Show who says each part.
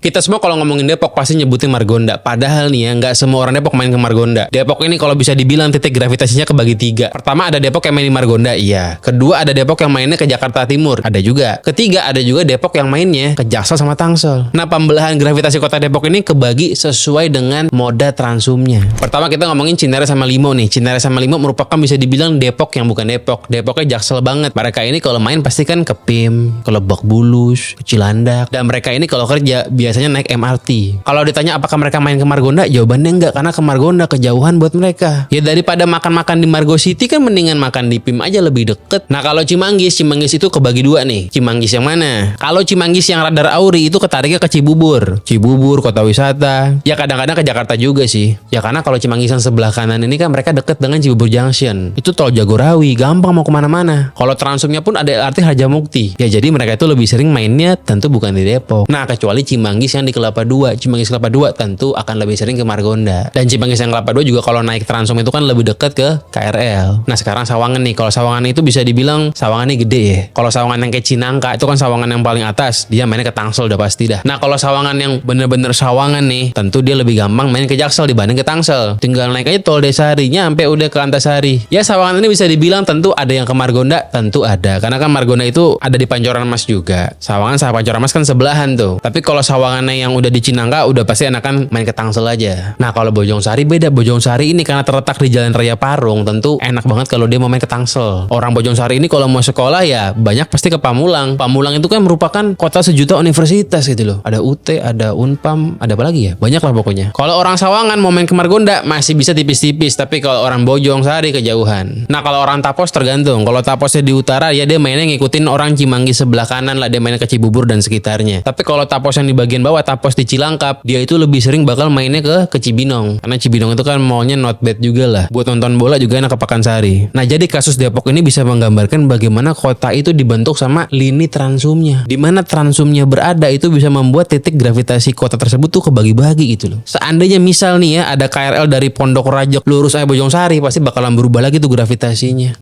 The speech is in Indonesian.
Speaker 1: Kita semua kalau ngomongin Depok pasti nyebutin Margonda. Padahal nih ya, nggak semua orang Depok main ke Margonda. Depok ini kalau bisa dibilang titik gravitasinya kebagi 3. Pertama ada Depok yang main di Margonda, iya. Kedua ada Depok yang mainnya ke Jakarta Timur, ada juga. Ketiga ada juga Depok yang mainnya ke Jaksel sama Tangsel. Nah, pembelahan gravitasi kota Depok ini kebagi sesuai dengan moda transumnya. Pertama kita ngomongin Cinere sama Limo nih. Cinere sama Limo merupakan bisa dibilang Depok yang bukan Depok. Depoknya Jaksel banget. Mereka ini kalau main pasti kan ke PIM, ke Lebak Bulus, ke Cilandak. Dan mereka ini kalau kerja biasanya naik MRT. Kalau ditanya apakah mereka main ke Margonda, jawabannya enggak, karena ke Margonda kejauhan buat mereka. Ya daripada makan-makan di Margo City kan mendingan makan di PIM aja lebih deket. Nah kalau Cimanggis itu kebagi 2 nih. Cimanggis yang mana? Kalau Cimanggis yang radar Auri itu ketariknya ke Cibubur. Cibubur kota wisata. Ya kadang-kadang ke Jakarta juga sih. Ya karena kalau Cimanggis yang sebelah kanan ini kan mereka deket dengan Cibubur Junction. Itu tol Jagorawi, gampang mau kemana-mana. Kalau transumnya pun ada LRT Harjamukti. Ya jadi mereka itu lebih sering mainnya tentu bukan di Depok. Nah kecuali Cimanggis yang di Kelapa 2. Cimanggis Kelapa 2 tentu akan lebih sering ke Margonda. Dan Cimanggis yang Kelapa 2 juga kalau naik transum itu kan lebih dekat ke KRL. Nah sekarang Sawangan nih. Kalau Sawangan itu bisa dibilang Sawangan ini gede ya. Kalau Sawangan yang kayak Cinangka itu kan Sawangan yang paling atas. Dia mainnya ke Tangsel udah pasti dah. Nah kalau Sawangan yang bener-bener Sawangan nih, tentu dia lebih gampang main ke Jaksel dibanding ke Tangsel. Tinggal naik aja tol Desarinya sampai udah ke Antasari. Ya Sawangan ini bisa dibilang tentu ada yang ke Margonda, tentu ada. Karena kan Margonda itu ada di Pancoran Mas juga. Sawangan sama Pancoran Mas kan sebelahan tuh. Tapi kalau Sawangannya yang udah di Cinangka udah pasti enakan main ke Tangsel aja. Nah kalau Bojongsari beda. Bojongsari ini karena terletak di Jalan Raya Parung, tentu enak banget kalau dia mau main ke Tangsel. Orang Bojongsari ini kalau mau sekolah ya banyak pasti ke Pamulang. Pamulang itu kan merupakan kota sejuta universitas gitu loh. Ada UT, ada Unpam, ada apa lagi ya? Banyak lah pokoknya. Kalau orang Sawangan mau main ke Margonda masih bisa tipis-tipis, tapi kalau orang Bojongsari kejauhan. Nah kalau orang Tapos tergantung. Kalau Taposnya di utara ya dia mainnya ngikutin orang Cimanggis sebelah kanan lah, dia mainnya ke Cibubur dan sekitarnya. Tapi kalau Tapos yang di bagian bawah, Tapos di Cilangkap, dia itu lebih sering bakal mainnya ke Cibinong. Karena Cibinong itu kan mallnya not bad juga lah. Buat nonton bola juga enak ke Pakansari. Nah jadi kasus Depok ini bisa menggambarkan bagaimana kota itu dibentuk sama lini transumnya. Dimana transumnya berada itu bisa membuat titik gravitasi kota tersebut tuh kebagi-bagi gitu loh. Seandainya misal nih ya ada KRL dari Pondok Rajok lurus aja Bojongsari, pasti bakalan berubah lagi tuh gravitasinya.